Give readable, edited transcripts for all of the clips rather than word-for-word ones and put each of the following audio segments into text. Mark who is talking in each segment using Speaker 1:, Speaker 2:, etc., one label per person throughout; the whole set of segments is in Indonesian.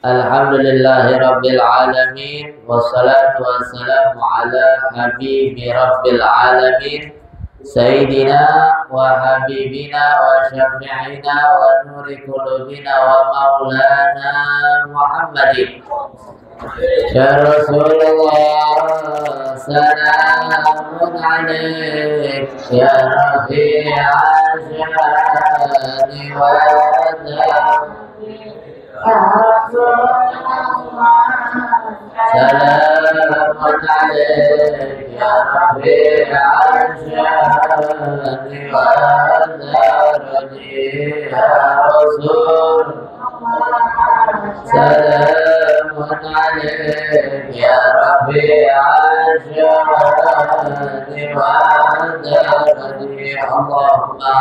Speaker 1: Alhamdulillahi Rabbil Alamin. Wassalatu wassalamu ala habibi Rabbil Alamin, Sayyidina wa habibina wa syafi'ina wa nuri qulubina wa maulana Muhammadin. Ya Rasulullah, salamun alaik ya Rafi'al syani wa salamun alaik ya Rafi'al syani wa ya Rasul. Salamun alaik ya Rafi'al syani wa Allahumma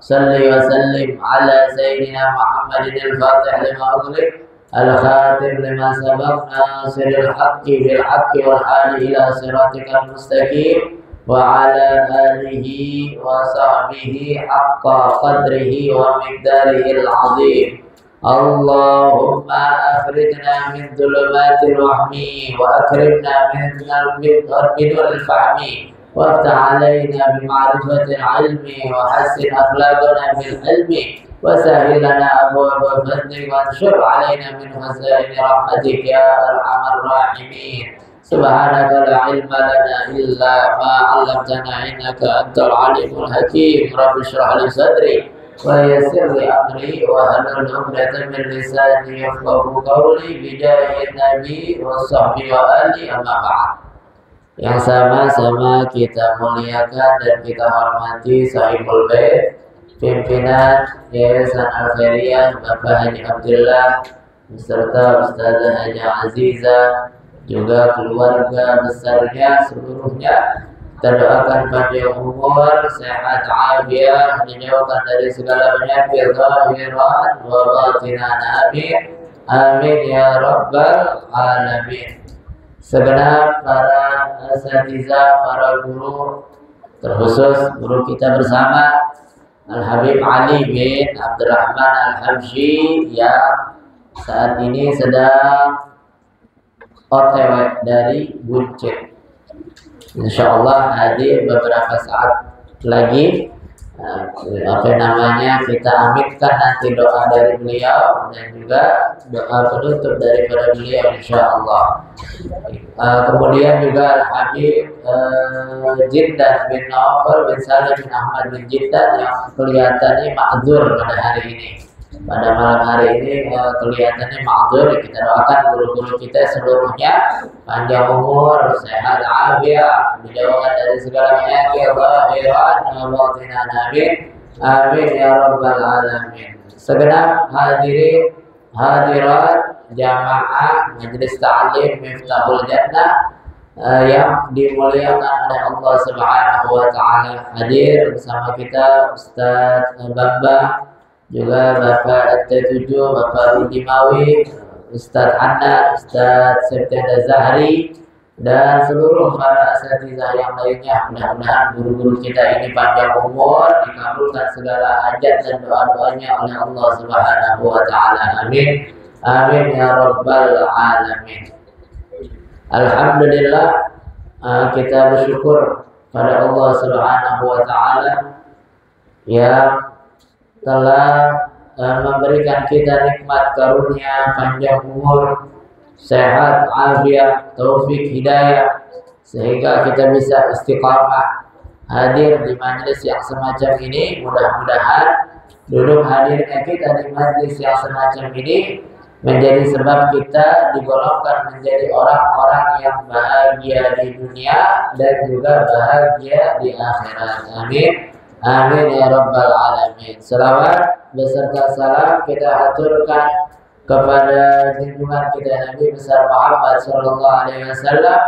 Speaker 1: salli wa sallim ala Sayyidina Muhammadin al-Fatih lima ughliq al-khatim lima sabaq nasiril haqqi bil haqqi wal hadi ila siratikal mustaqim wa ala alihi wa sahbihi haqqa qadrihi wa miqdarihil azim. Allahumma akhrijna min dhulumatil wahmi wa akrimna min nuril fahmi waftah alaina bima'rifatil ilmi wa hassin akhlaqana bil ilmi wa sahhil lana abwaaba fadlik wa anshur alaina min hasaini rahmatik ya arhamar rahimin. Subhanaka la ilma lana illa ma 'allamtana innaka antal alimul hakim. Rabbi shrah li sadri wa yassir li amri wa hlul 'uqdatam min lisani yafqahu qawli bi jahi nabi wa sahbihi wa ali amma ba'd. Yang sama-sama kita muliakan dan kita hormati Sahibul Bait, pimpinan Yayasan Al-Khairiyah Bapak Haji Abdullah beserta Ustazah Haji Aziza, juga keluarga besarnya seluruhnya. Kita doakan panjang umur, sehat afiat, dijauhkan dari segala penyakit zahiran wa batinan. Amin. Amin ya rabbal alamin. Segenap para asatidzah, para guru, terkhusus guru kita bersama Al-Habib Ali bin Abdurrahman Al-Habsyi yang saat ini sedang OTW dari Buncit. Insya Allah hadir beberapa saat lagi. Kita aminkan nanti doa dari beliau dan juga doa penutup daripada beliau insya Allah. Kemudian juga Al-Habib Jindan bin Nawfal bin Salim bin Ahmad bin Jindan yang kelihatannya ma'dzur pada hari ini. Pada malam hari ini kelihatannya ma'dzur. Kita doakan guru-guru kita seluruhnya panjang umur, sehat afiat, dijauhkan dari segala penyakit zahiran wa batinan. Amin. Amin ya rabbal alamin. Segenap hadirin hadirat jamaah Majelis Ta'lim Miftahul Jannah yang dimuliakan oleh Allah Subhanahu wa taala. Hadir bersama kita Ustaz Bambang, juga Bapak RT7, Bapak Rudi Mawi, Ustaz Hanan, Ustaz Septiada Zahri, dan seluruh para asatidzah yang lainnya. Mudah-mudahan guru-guru kita ini panjang umur, dikabulkan segala hajat dan doa-doanya oleh Allah Subhanahu wa taala. Amin. Amin ya rabbal alamin. Alhamdulillah, kita bersyukur pada Allah Subhanahu wa taala yang telah memberikan kita nikmat karunia panjang umur, sehat, afiat, taufik, hidayah, sehingga kita bisa istiqamah hadir di majelis yang semacam ini. Mudah-mudahan duduk hadirnya kita di majelis yang semacam ini menjadi sebab kita digolongkan menjadi orang-orang yang bahagia di dunia dan juga bahagia di akhirat. Amin. Amin ya rabbal alamin. Salawat beserta salam kita aturkan kepada junjungan kita Nabi besar Muhammad sallallahu alaihi wasallam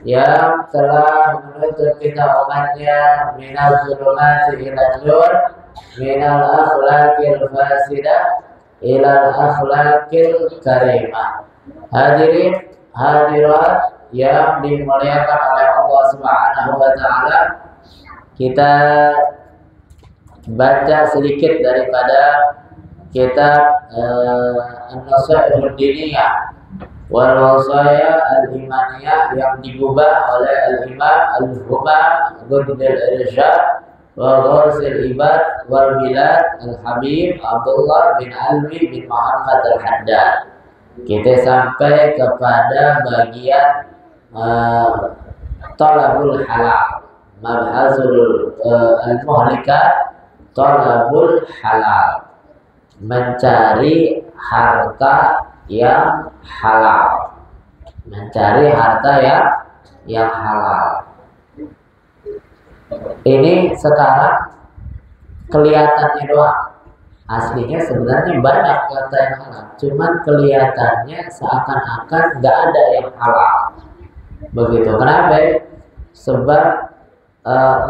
Speaker 1: yang telah menuntut kita umatnya minal zulumati ila nur, minal akhlaqil fasidah ilal akhlaqil karimah. Hadirin hadirat yang dimuliakan oleh Allah Subhanahu wa taala, kita baca sedikit daripada kitab An-Nasaihul Diniyah wal Wasaya Al-Imaniyah yang digubah oleh Al-Imam Al-Humam Gudnil Irsyad wa Ghasil Ibad wal Bilad Al-Habib Abdullah bin Alwi bin Muhammad Al-Haddad. Kita sampai kepada bagian talabul halal, mabhasul al-muhlikat, talabul halal, mencari harta yang halal, mencari harta yang halal. Ini sekarang kelihatannya doang, aslinya sebenarnya banyak kata yang halal, cuman kelihatannya seakan-akan nggak ada yang halal. Begitu. Kenapa? Sebab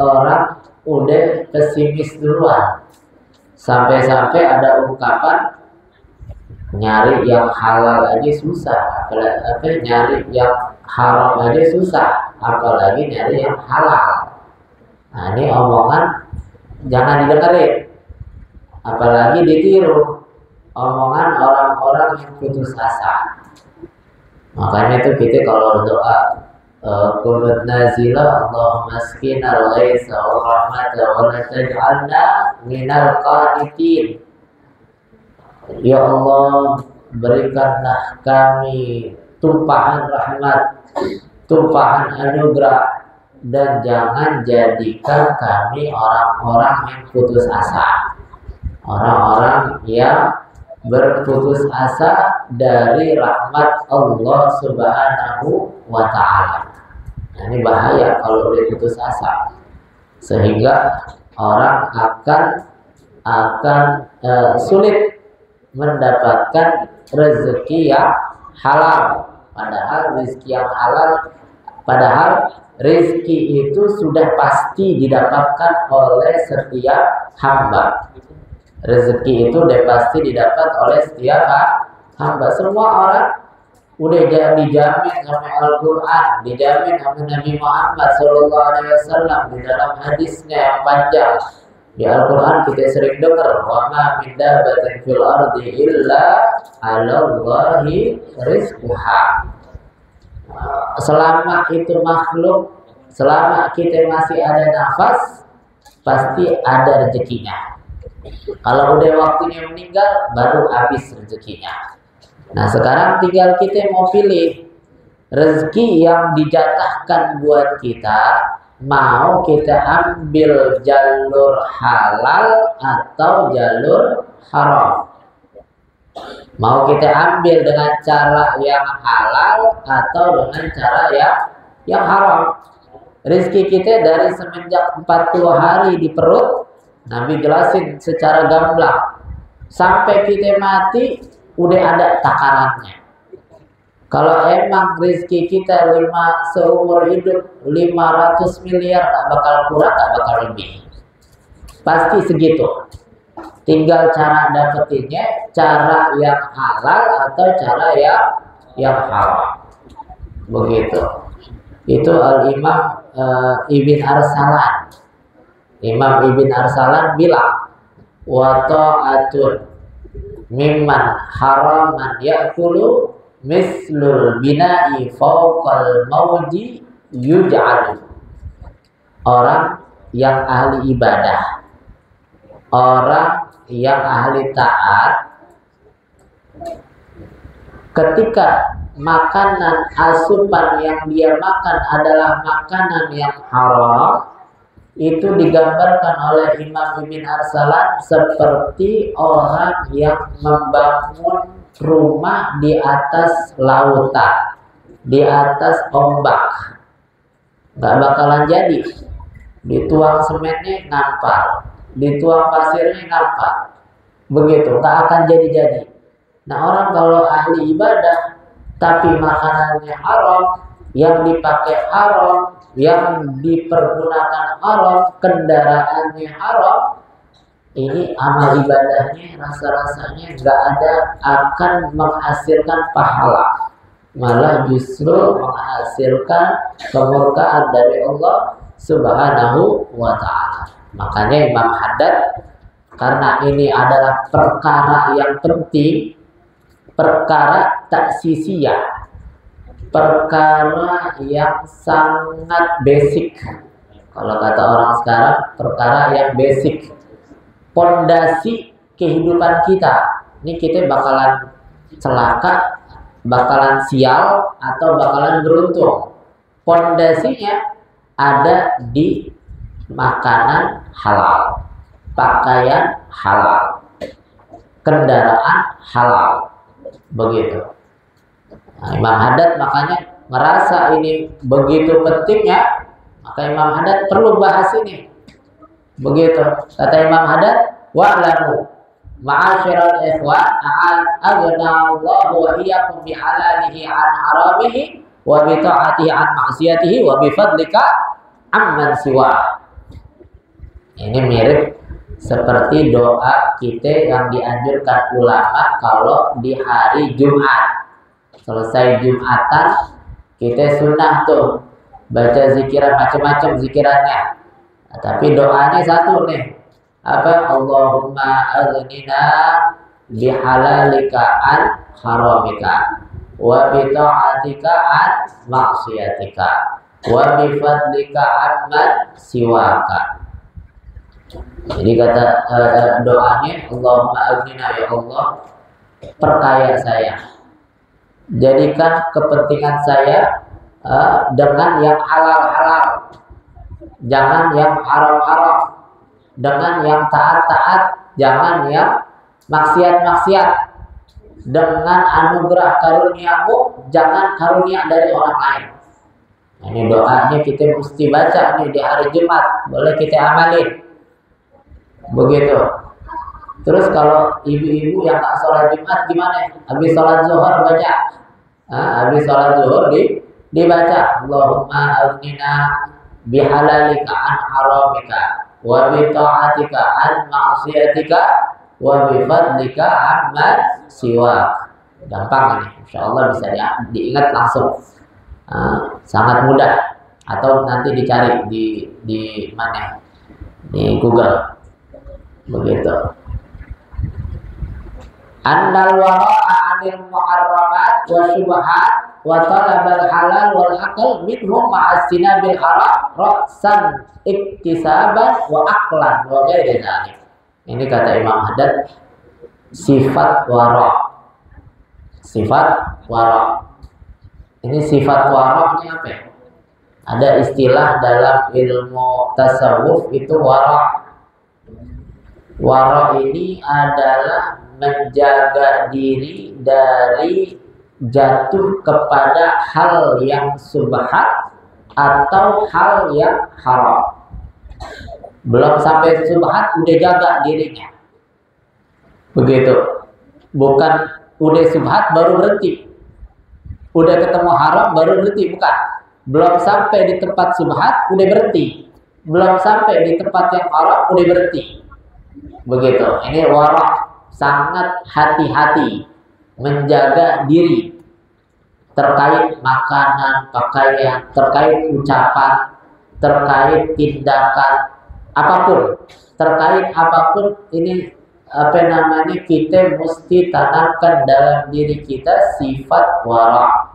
Speaker 1: orang udah pesimis duluan. Sampai-sampai ada ungkapan nyari yang halal aja susah, apalagi nyari yang haram aja susah, apalagi nyari yang halal. Nah, ini omongan jangan didengerin, apalagi ditiru, omongan orang-orang yang putus asa. Makanya itu kita kalau doa qunut nazila Allahumma asqina al-ghaitha wa rahmata wa la taj'alna minal qanitin. Ya Allah, berikanlah kami tumpahan rahmat, tumpahan anugerah, dan jangan jadikan kami orang-orang yang putus asa, orang-orang yang berputus asa dari rahmat Allah Subhanahu wa Ta'ala. Nah, ini bahaya kalau udah putus asa, sehingga orang akan sulit mendapatkan rezeki yang halal. Padahal rezeki itu sudah pasti didapatkan oleh setiap hamba. Rezeki itu udah pasti didapat oleh setiap hamba. Semua orang udah dijamin sama Al-Quran, dijamin sama Nabi Muhammad SAW di dalam hadisnya yang panjang. Di Al-Quran kita sering dengar, wa ma min dabbatin fil ardi illa 'alallahi rizquha. Selama itu makhluk, selama kita masih ada nafas, pasti ada rezekinya. Kalau udah waktunya meninggal, baru habis rezekinya. Nah, sekarang tinggal kita mau pilih rezeki yang dijatahkan buat kita. Mau kita ambil jalur halal atau jalur haram? Mau kita ambil dengan cara yang halal atau dengan cara yang haram? Rezeki kita dari semenjak 40 hari di perut, Nabi jelasin secara gamblang, sampai kita mati udah ada takarannya. Kalau emang rezeki kita seumur hidup 500 miliar, tak bakal kurang, tak bakal lebih. Pasti segitu. Tinggal cara dapetinnya, cara yang halal atau cara yang haram. Begitu. Itu Al-Imam Ibn Arsalan. Imam Ibn Arsalan bilang, wa ta'atun mimman haraman ya'kulu mislul bina'i fawqal mawji yuj'alu. Orang yang ahli ibadah, orang yang ahli taat, ketika makanan asupan yang dia makan adalah makanan yang haram, itu digambarkan oleh Imam Ibn Arsalan seperti orang yang membangun rumah di atas lautan, di atas ombak. Gak bakalan jadi. Dituang semennya ngampar, dituang pasirnya ngampar. Begitu, gak akan jadi-jadi. Nah, orang kalau ahli ibadah tapi makanannya haram, yang dipakai haram, yang dipergunakan haram, kendaraannya haram, ini amal ibadahnya rasa-rasanya nggak ada akan menghasilkan pahala, malah justru menghasilkan kemurkaan dari Allah Subhanahu wa Ta'ala. Makanya Imam Haddad karena ini adalah perkara yang penting, perkara taksisiyah, perkara yang sangat basic. Kalau kata orang sekarang, perkara yang basic, pondasi kehidupan kita. Ini kita bakalan celaka, bakalan sial, atau bakalan beruntung. Pondasinya ada di makanan halal, pakaian halal, kendaraan halal, begitu. Nah, Imam Haddad makanya merasa ini begitu pentingnya, maka Imam Haddad perlu bahas ini. Begitu kata Imam Haddad, wa'lamu ma'asyiral ikhwan aghnallahu wa iyyakum bi halalihi an haramihi wa bi ta'atihi an ma'siyatihi wa bi fadlika amman siwa. Ini mirip seperti doa kita yang dianjurkan ulama kalau di hari Jumat. Selesai Jumatan, kita sunnah tuh baca zikiran, macam-macam zikirannya. Nah, tapi doanya satu nih. Apa? Allahumma aghnina bihalalika an haramika wa bi ta'atika an ma'siyatika wa bi fadlika amman siwaka. Jadi kata doanya, Allahumma aghnina, ya Allah, perkaya saya, jadikan kepentingan saya dengan yang halal-halal, jangan yang haram-haram, dengan yang taat-taat, jangan yang maksiat-maksiat, dengan anugerah karuniamu, jangan karunia dari orang lain. Nah, ini doanya kita mesti baca nih di hari Jumat, boleh kita amalin. Begitu. Terus kalau ibu-ibu yang tak sholat Jumat gimana? Habis sholat zuhur baca. Habis sholat zuhur dibaca Allahumma aghnina bihalalika an haramika wa bi ta'atika an ma'siyatika wa bi fadlika amman siwak. Gampang ini, insyaallah bisa diingat langsung. Sangat mudah. Atau nanti dicari di mana? Di Google. Begitu. Annal wara'a 'anil muharramat wa syubhat wa talabal halal wal aql minhum ma'asina bil haram ra'san iktisaban wa aqlan wa ghairi dzalik. Ini kata Imam Haddad, sifat wara. Sifat wara. Ini sifat wara ini apa? Ada istilah dalam ilmu tasawuf itu wara. Wara ini adalah menjaga diri dari jatuh kepada hal yang subhat atau hal yang haram. Belum sampai subhat udah jaga dirinya. Begitu. Bukan udah subhat baru berhenti. Udah ketemu haram baru berhenti, bukan. Belum sampai di tempat subhat udah berhenti. Belum sampai di tempat yang haram udah berhenti. Begitu. Ini wara, sangat hati-hati menjaga diri terkait makanan, pakaian, terkait ucapan, terkait tindakan, apapun, terkait apapun ini kita mesti tanamkan dalam diri kita sifat wara.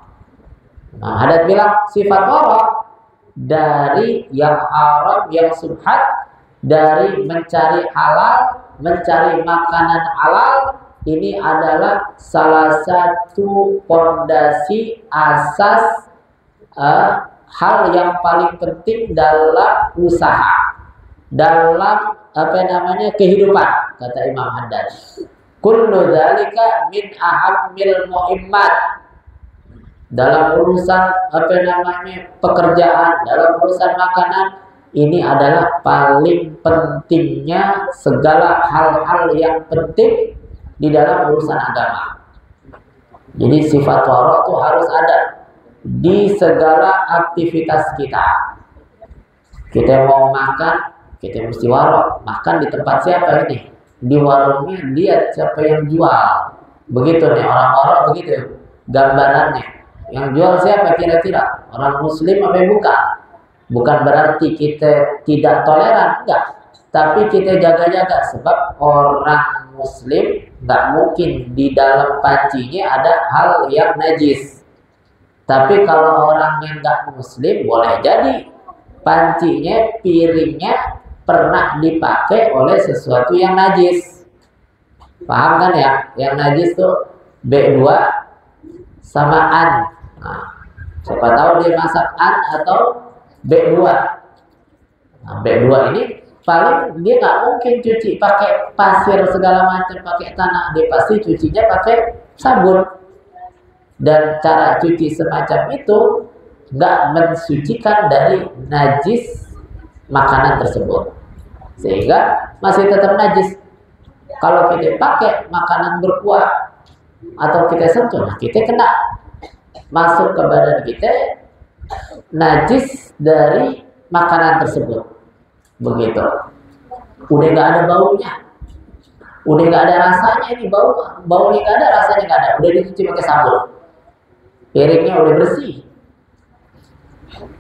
Speaker 1: Nah, Haddad bilang sifat wara dari yang haram, yang subhat, dari mencari halal, mencari makanan halal, ini adalah salah satu pondasi asas hal yang paling penting dalam usaha, dalam kehidupan, kata Imam Haddad. Kullu dzalika min ahammil muhimmat. Dalam urusan pekerjaan, dalam urusan makanan, ini adalah paling pentingnya segala hal-hal yang penting di dalam urusan agama. Jadi sifat wara itu harus ada di segala aktivitas kita. Kita mau makan, kita mesti wara. Makan di tempat siapa ini? Di warungnya, lihat siapa yang jual. Begitu nih, orang wara begitu gambarannya. Yang jual siapa kira-kira? Orang muslim apa bukan? Bukan berarti kita tidak toleran, enggak. tapi kita jaga-jaga sebab orang muslim nggak mungkin di dalam pancinya ada hal yang najis. Tapi kalau orang yang nggak muslim boleh jadi pancinya, piringnya pernah dipakai oleh sesuatu yang najis. Paham kan ya? Yang najis tuh B2 sama an. Nah, siapa tahu dia masak an atau B2. Nah, B2 ini paling dia nggak mungkin cuci pakai pasir segala macam, pakai tanah. Dia pasti cucinya pakai sabun. Dan cara cuci semacam itu nggak mensucikan dari najis makanan tersebut, sehingga masih tetap najis. Kalau kita pakai makanan berkuah atau kita sentuh, nah kita kena masuk ke badan kita najis dari makanan tersebut. Begitu. Udah nggak ada baunya, udah nggak ada rasanya, ini baunya nggak ada, rasanya nggak ada. Udah dicuci pakai sabun, piringnya udah bersih.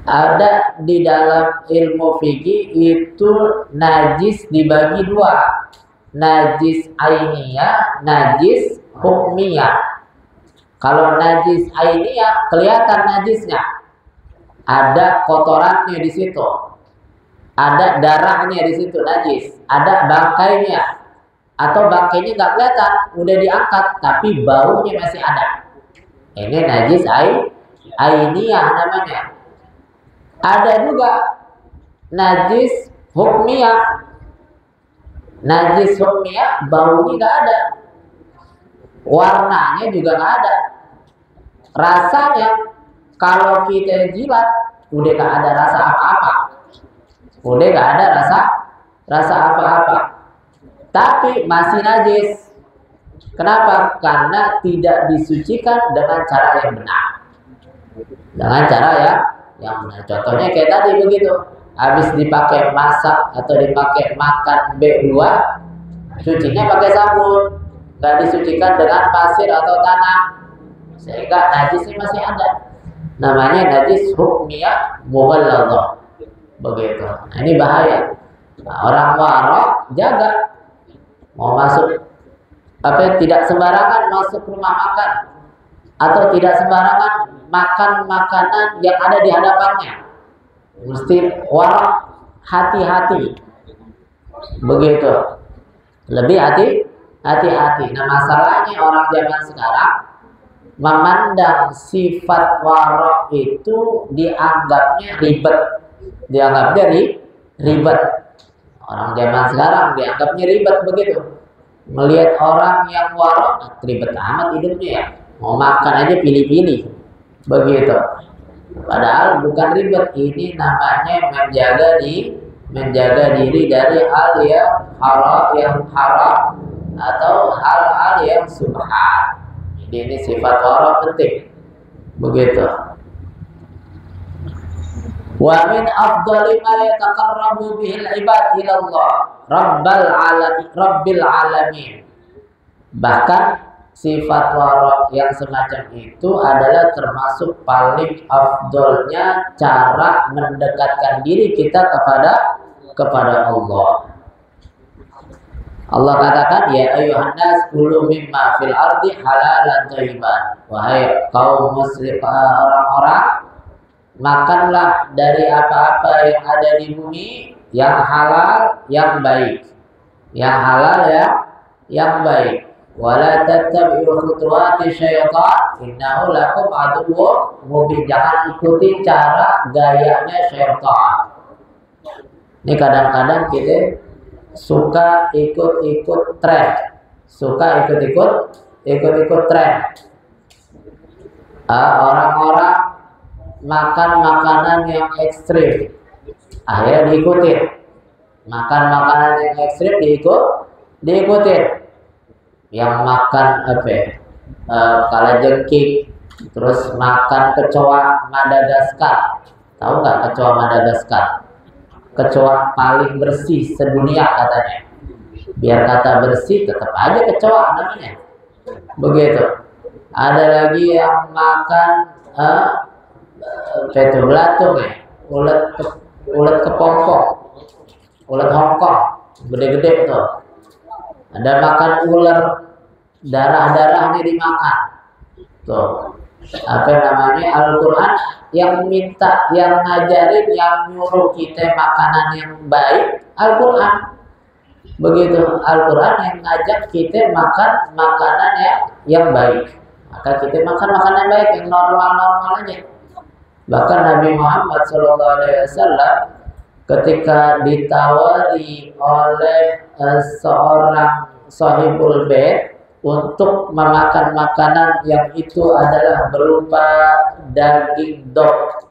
Speaker 1: Ada di dalam ilmu fikih itu najis dibagi dua, najis ainiyah, najis hukmiyah. Kalau najis ainiyah kelihatan najisnya, ada kotorannya di situ, ada darahnya di situ najis, ada bangkainya, atau bangkainya nggak kelihatan, udah diangkat tapi baunya masih ada. Ini najis ainiyah namanya. Ada juga najis hukmiyah. Najis hukmiyah baunya nggak ada, warnanya juga nggak ada, rasanya kalau kita jilat udah nggak ada rasa apa-apa, udah nggak ada rasa apa-apa, tapi masih najis. Kenapa? Karena tidak disucikan dengan cara yang benar, dengan cara yang benar. Contohnya kayak tadi begitu, habis dipakai masak atau dipakai makan B2, cucinya pakai sabun, nggak disucikan dengan pasir atau tanah, sehingga najisnya masih ada. Namanya najis hukmiyah mughalladhah. Begitu. Nah, ini bahaya. Nah, orang warok jaga, mau masuk tidak sembarangan masuk rumah makan, atau tidak sembarangan makan makanan yang ada di hadapannya. Mesti warok, hati-hati. Begitu. Lebih hati-hati. Nah, masalahnya orang zaman sekarang memandang sifat warok itu dianggapnya ribet. Dianggapnya ribet. Orang zaman sekarang dianggapnya ribet begitu. Melihat orang yang warok, ribet amat hidupnya ya. Mau makan aja pilih-pilih. Begitu. Padahal bukan ribet, ini namanya menjaga diri dari hal yang haram atau hal-hal yang subhan. Ini sifat warok penting. Begitu. Wa min afdali ma yataqarrabu bihil ibad ila Allah Rabbil alamin. Bahkan sifat warok yang semacam itu adalah termasuk paling afdolnya cara mendekatkan diri kita kepada Allah. Allah katakan, ya ayuhan nas kulu mimma fil ardi halalan thayyiban. Wahai kaum muslim, orang-orang, makanlah dari apa-apa yang ada di bumi yang halal, yang baik. Yang halal yang baik. Wala tattabi'u khutuwati syaitan innahu lakum aduwwun mubin. Jangan ikuti cara gayanya syaitan. Ini kadang-kadang kita suka ikut-ikut tren. Suka ikut-ikut tren. Orang-orang makan makanan yang ekstrim, akhirnya diikutin. Makan makanan yang ekstrim diikutin. Yang makan kalajengking, terus makan kecoa Madagaskar. Tahu nggak kecoa Madagaskar? Kecoa paling bersih sedunia katanya. Biar kata bersih, tetap aja kecoa namanya. Begitu. Ada lagi yang makan belatung ya, ulet kepompong, ulet Hongkong. gede-gede tuh. Ada makan ular, darah-darahnya dimakan. Tuh. Apa namanya? Al-Quran yang minta, yang ngajarin, yang nyuruh kita makanan yang baik, Al-Quran. Begitu, Al-Quran yang ngajak kita makan makanan yang baik. Maka kita makan makanan baik yang normal-normal aja. Bahkan Nabi Muhammad SAW ketika ditawari oleh seorang sahibul bait untuk memakan makanan yang itu adalah berupa daging dog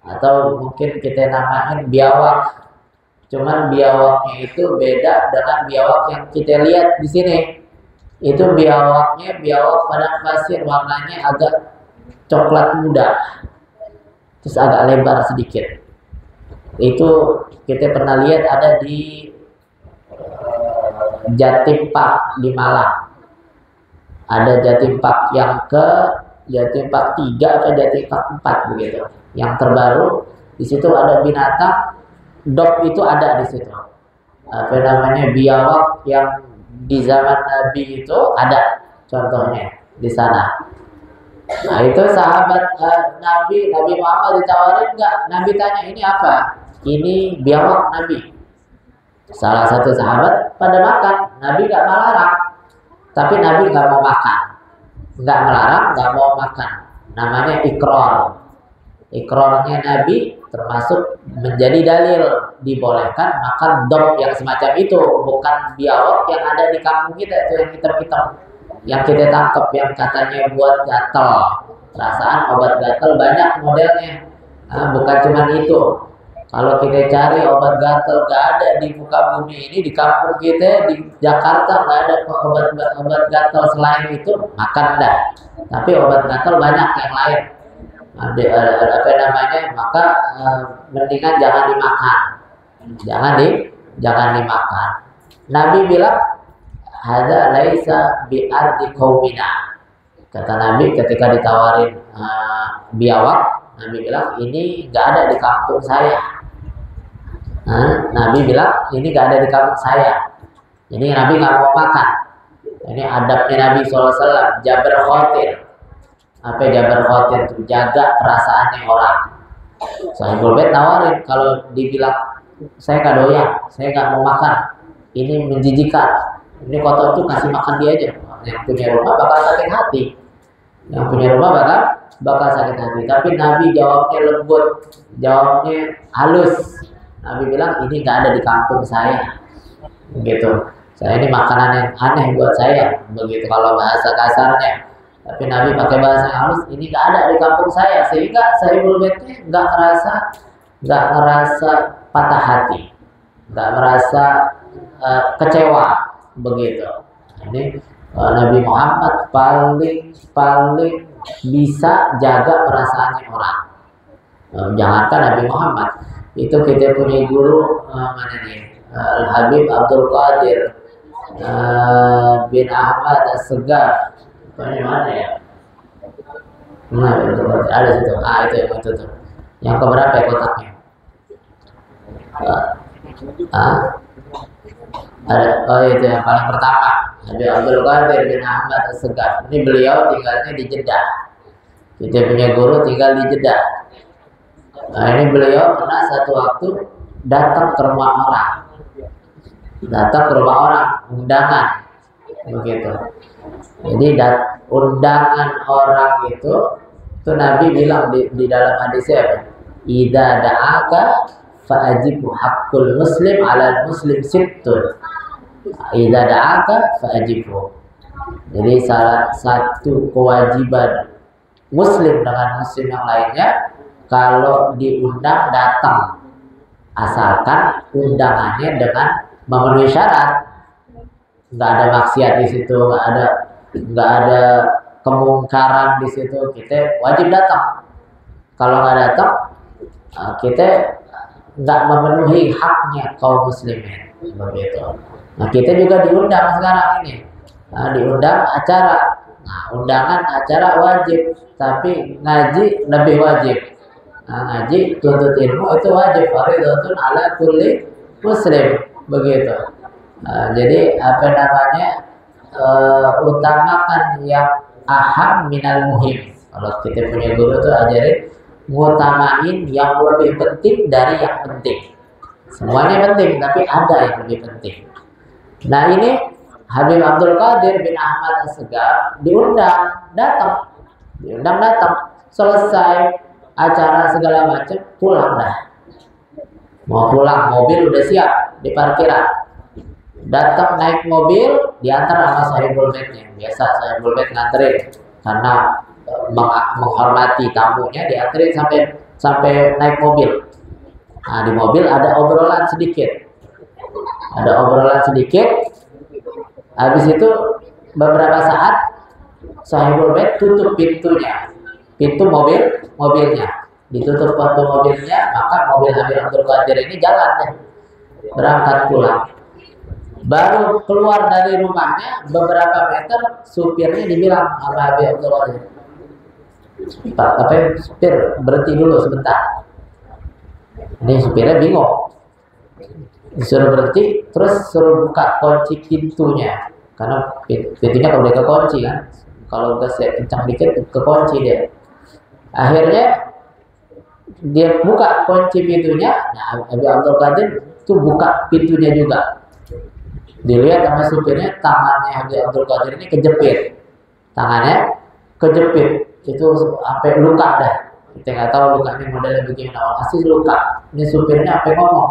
Speaker 1: atau mungkin kita namain biawak. Cuman biawaknya itu beda dengan biawak yang kita lihat di sini. Itu biawaknya biawak padang pasir, warnanya agak coklat muda, terus agak lebar sedikit. Itu kita pernah lihat ada di Jatim Park di Malang. Ada Jatim Park yang ke Jatim Park 3 atau Jatim Park 4 begitu. Yang terbaru di situ ada binatang dog, itu ada di situ. Apa namanya, biawak yang di zaman Nabi itu ada contohnya di sana. Nah itu sahabat Nabi Muhammad ditawarin nggak? Nabi tanya, ini apa? Ini biawak Nabi. Salah satu sahabat pada makan. Nabi nggak melarang, tapi Nabi nggak mau makan. Nggak melarang, nggak mau makan. Namanya ikrar. Ikrarnya Nabi termasuk menjadi dalil dibolehkan makan dog yang semacam itu, bukan biawak yang ada di kampung kita itu yang hitam-hitam, yang kita tangkap yang katanya buat gatal. Perasaan obat gatal banyak modelnya, bukan cuma itu. Kalau kita cari obat gatal nggak ada di muka bumi ini, di kampung kita di Jakarta nggak ada obat gatal selain itu, makan dah. Tapi obat gatal banyak yang lain. Apa namanya, maka mendingan jangan dimakan, jangan dimakan. Nabi bilang hadza laisa bi ardi qaumina. Kata Nabi ketika ditawarin biawak, Nabi bilang ini nggak ada di kampung saya. Nabi bilang ini nggak ada di kampung saya. Jadi Nabi nggak mau makan. Ini adabnya Nabi SAW. Jabar khotir. Apa Jabar khotir itu? Jaga perasaannya orang. Sahibul bait nawarin, kalau dibilang saya nggak doyan, saya nggak mau makan, ini menjijikan, ini kotor tuh, kasih makan dia aja. Yang punya rumah bakal sakit hati. Yang punya rumah bakal sakit hati. Tapi Nabi jawabnya lembut, jawabnya halus. Nabi bilang ini nggak ada di kampung saya. Begitu. Saya ini makanan yang aneh buat saya. Begitu kalau bahasa kasarnya. Tapi Nabi pakai bahasa halus, ini nggak ada di kampung saya, sehingga Sahibul Baitnya nggak ngerasa patah hati, nggak merasa kecewa begitu. Ini Nabi Muhammad paling bisa jaga perasaannya orang. Jangankan Nabi Muhammad, itu kita punya guru mana nih, Al Habib Abdul Qadir bin Ahmad As-Segar. Ini mana ya? Nah, itu ada situ. Itu yang itu tuh. Yang keberapa ya kotaknya? Ada. Oh itu yang paling pertama. Nabi Abdul Qadir bin Ahmad As-Segar. Ini beliau tinggalnya di Jeddah. Kita punya guru tinggal di Jeddah. Nah ini beliau pernah satu waktu datang ke rumah orang. Undangan. Begitu. Jadi undangan orang itu Nabi bilang di dalam hadisnya apa? Idza da'aka fa'ajibu haqqul muslim 'alal muslim sittun. Idza da'aka fa'ajibu. Jadi salah satu kewajiban muslim dengan muslim yang lainnya, kalau diundang datang, asalkan undangannya dengan memenuhi syarat. Nggak ada maksiat di situ, nggak ada kemungkaran di situ, kita wajib datang. Kalau nggak datang, kita nggak memenuhi haknya kaum muslimin. Begitu. Nah kita juga diundang sekarang ini, diundang acara. Nah undangan acara wajib, tapi ngaji lebih wajib. Ngaji tuntut ilmu itu wajib, fardhun ala kulli muslim. begitu. Jadi apa namanya, utamakan yang aham minal muhim. Kalau kita punya guru tuh ajarin ngutamain yang lebih penting dari yang penting. Semuanya penting, tapi ada yang lebih penting. Nah ini Habib Abdul Qadir bin Ahmad As-Segaf diundang datang, selesai acara segala macam, pulang dah. Mau pulang, mobil udah siap di parkiran. Datang naik mobil, diantar sama sahibul baitnya. Biasa sahibul bait nganterin karena menghormati tamunya, dianterin sampai naik mobil. Nah, di mobil ada obrolan sedikit. Habis itu beberapa saat sahibul bait tutup pintunya. Pintu mobilnya. Ditutup pintu mobilnya, maka mobil Habib Abdul Qadir ini jalan deh. Berangkat pulang. Baru keluar dari rumahnya beberapa meter, supirnya dibilang sama Habib Abdul Qadir, Pak, supir berhenti dulu sebentar. Ini supirnya bingung, disuruh berhenti, terus suruh buka kunci pintunya, karena pintunya kalau udah kekunci kan, kalau gas kencang dikit kekunci dia. Akhirnya dia buka kunci pintunya. Nah, Habib Abdul Qadir itu buka pintunya juga. Dilihat sama supirnya, tangannya Habib Abdul Qadir ini kejepit. Tangannya kejepit, itu sampai luka dah. Kita nggak tahu lukanya modelnya bagaimana, asli luka. Ini supirnya apa ngomong?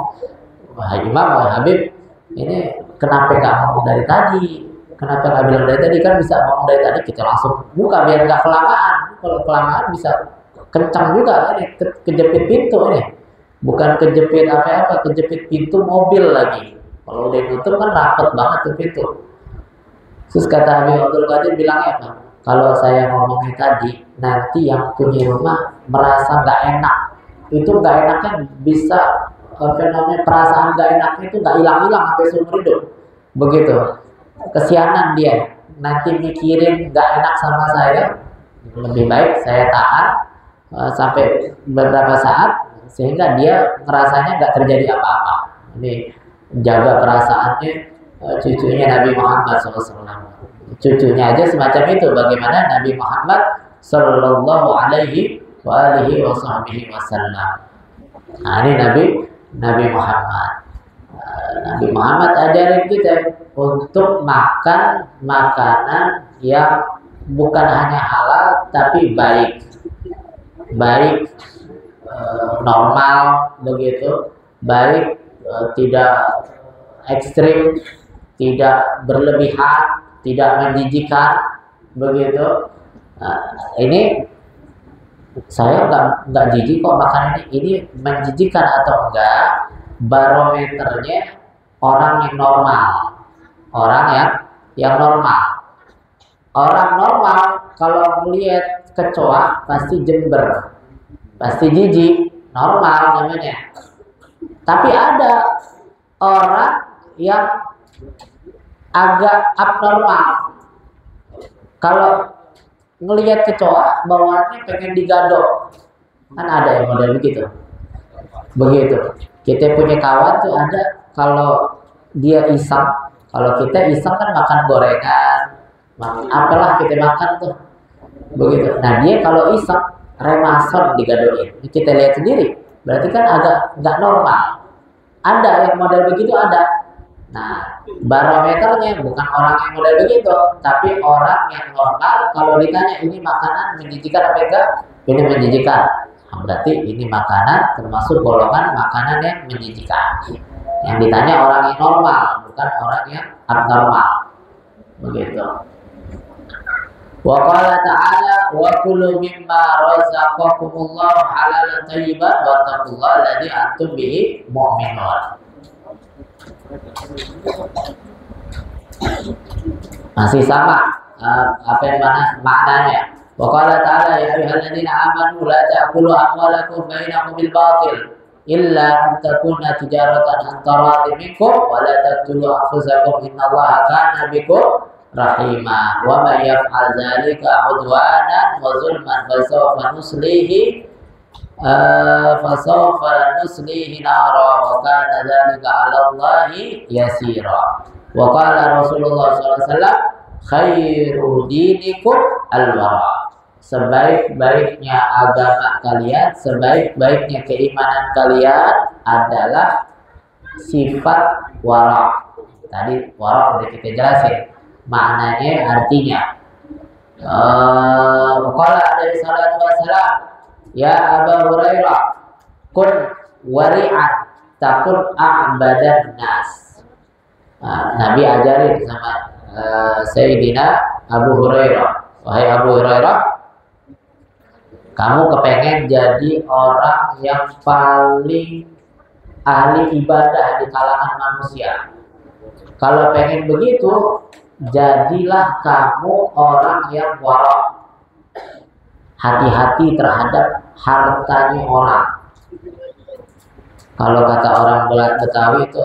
Speaker 1: Wah Imam, wah Habib, ini kenapa nggak ngomong dari tadi? Kenapa nggak bilang dari tadi? Kan bisa ngomong dari tadi, kita langsung buka biar nggak kelamaan. Kalau kelamaan bisa kencang juga ini, kejepit pintu ini. Bukan kejepit apa-apa, kejepit pintu mobil lagi. Kalau udah tutup kan rapet banget tuh pintu. Terus kata Habib Abdul Qadir bilangnya apa? Kalau saya ngomongin tadi, nanti yang punya rumah merasa nggak enak. Itu nggak enaknya bisa, fenomena perasaan nggak enaknya itu nggak hilang-hilang sampai seumur hidup. Begitu. Kesianan dia. Nanti mikirin nggak enak sama saya, lebih baik saya tahan sampai beberapa saat, sehingga dia ngerasanya nggak terjadi apa-apa. Ini jaga perasaannya cucunya Nabi Muhammad SAW. Cucunya aja semacam itu, bagaimana Nabi Muhammad Sallallahu Alaihi Wasallam. Nah ini Nabi Muhammad. Nabi Muhammad ajarin kita untuk makan makanan yang bukan hanya halal tapi baik, normal begitu, baik, tidak ekstrim, tidak berlebihan, tidak menjijikan begitu. Ini saya nggak jijik kok makan ini menjijikan atau enggak, barometernya orang yang normal, yang normal. Orang normal kalau melihat kecoa pasti jember, pasti jijik, normal namanya. Tapi ada orang yang agak abnormal. Kalau ngelihat kecoa bawaannya pengen digadok, kan ada yang model begitu. Kita punya kawan tuh ada, kalau dia iseng, kalau kita iseng kan makan gorengan, apalah kita makan tuh begitu. Nah dia kalau iseng remason digadokin, kita lihat sendiri, berarti kan agak nggak normal. Ada yang model begitu ada. Nah, barometernya bukan orang yang model begitu, tapi orang yang normal. Kalau ditanya ini makanan menjijikan apa enggak, ini menjijikan. Nah, berarti ini makanan termasuk golongan makanan yang menjijikan. Yang ditanya orang yang normal, bukan orang yang abnormal. Begitu. Wa qala ta'ala wa kulu mimma razaqakumullahu halalan thayyiban wa taqullaha alladzi antum bihi mu'minun. Masih sama apa yang maknanya. Wa qala ta'ala ya ayyuhalladzina amanu la ta'kulu amwalakum bainakum bil batil illa an takuna tijaratan an taradin minkum wa la taqtulu anfusakum innallaha kana bikum rahima wa may yaf'al dzalika udwanan wa zulman fa sawfa nuslihi fasawfa nuslihi nara wa kana dzalika 'ala Allahi yasira. Wa qala Rasulullah sallallahu alaihi wasallam khairu dinikum al-wara. Sebaik-baiknya agama kalian, sebaik-baiknya keimanan kalian adalah sifat wara. Tadi wara udah kita jelasin maknanya, artinya. Qala alaihi salatu wassalam, ya Abu Hurairah, kun wari'an takun a'badan nas. Nabi ajarin sama Sayyidina Abu Hurairah, wahai Abu Hurairah, kamu kepengen jadi orang yang paling ahli ibadah di kalangan manusia. Kalau pengen begitu, jadilah kamu orang yang wara. Hati-hati terhadap hartanya orang. Kalau kata orang Betawi itu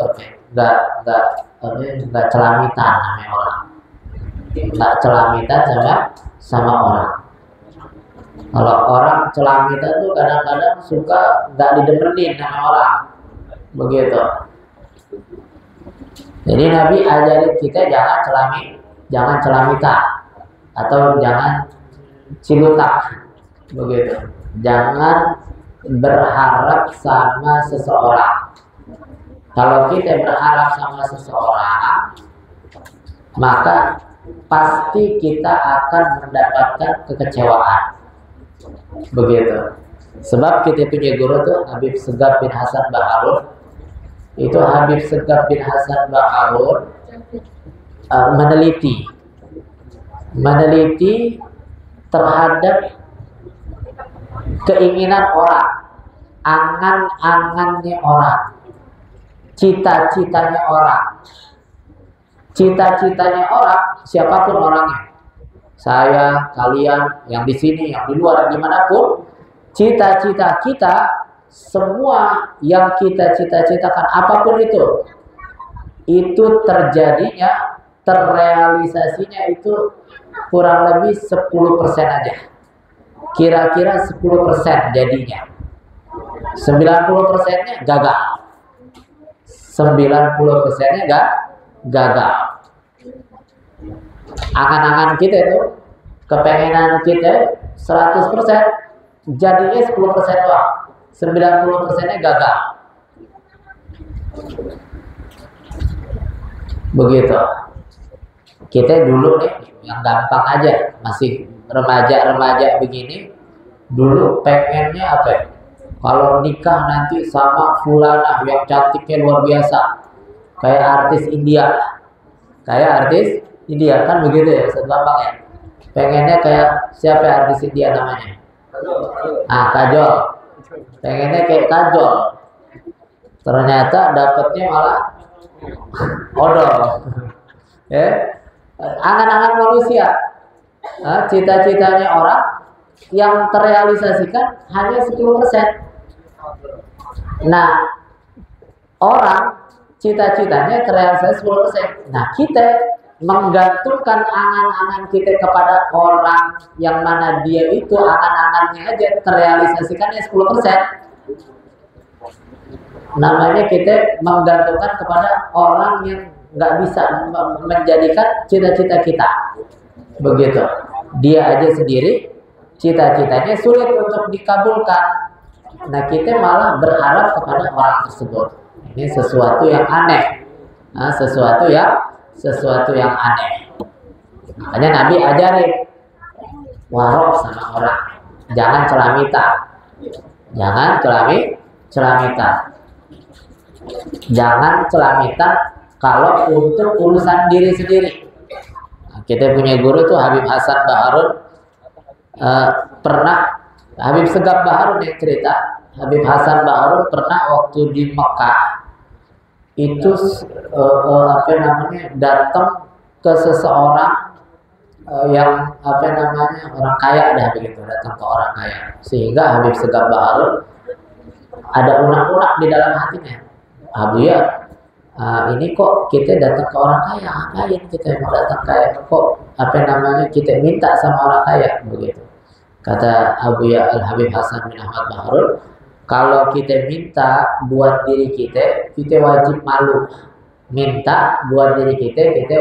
Speaker 1: enggak celamitan namanya orang. Enggak celamitan sama orang. Kalau orang celamitan tuh kadang-kadang suka enggak didengerin sama orang. Begitu. Jadi Nabi ajarin kita jangan celamitan atau jangan cilutak, begitu. Jangan berharap sama seseorang. Kalau kita berharap sama seseorang, maka pasti kita akan mendapatkan kekecewaan, begitu. Sebab kita punya guru tuh Habib Segaf bin Hasan Baharun. Itu Habib Segaf bin Hasan Baharun meneliti terhadap keinginan orang, angan-angannya orang, cita-citanya orang. Cita-citanya orang, siapapun orangnya, saya, kalian, yang di sini, yang di luar, dimanapun, cita-cita kita, semua yang kita cita-citakan apapun itu terjadinya, terrealisasinya itu kurang lebih 10% aja. Kira-kira 10% jadinya. 90%-nya gagal. 90%-nya gagal. Angan-angan kita itu, kepengenan kita 100%, jadinya 10% doang. 90%-nya gagal. Begitu. Kita dulu nih, yang gampang aja, masih remaja-remaja begini, dulu pengennya apa ya? Kalau nikah nanti sama fulanah yang cantiknya luar biasa, kayak artis India. Kan begitu ya, Ustaz Bambang ya. Pengennya kayak siapa artis India namanya? Kajol. Pengennya kayak Kajol. Ternyata dapetnya malah odol. Ya. Angan-angan manusia, cita-citanya orang yang terrealisasikan hanya 10%. Nah, orang cita-citanya terrealisasi 10%. Nah, kita menggantungkan angan-angan kita kepada orang yang mana dia itu angan-angannya aja terrealisasikannya 10%. Namanya kita menggantungkan kepada orang yang nggak bisa menjadikan cita-cita kita, begitu. Dia aja sendiri cita-citanya sulit untuk dikabulkan. Nah, kita malah berharap kepada orang tersebut. Ini sesuatu yang aneh. Sesuatu yang aneh. Makanya Nabi ajarin warok sama orang, jangan celamitan, jangan celamitan kalau untuk urusan diri sendiri. Nah, kita punya guru tuh Habib Hasan Baharun, Habib Segaf Baharun yang cerita, Habib Hasan Baharun pernah waktu di Mekah itu datang ke seseorang yang orang kaya, datang ke orang kaya, sehingga Habib Segaf Baharun ada unak-unak di dalam hatinya. Ini kok kita datang ke orang kaya, ngapain kita mau datang kaya? Kok kita minta sama orang kaya begitu? Kata Abu Ya Al-Habib Hasan bin Ahmad Baharul, kalau kita minta buat diri kita wajib malu. Minta buat diri kita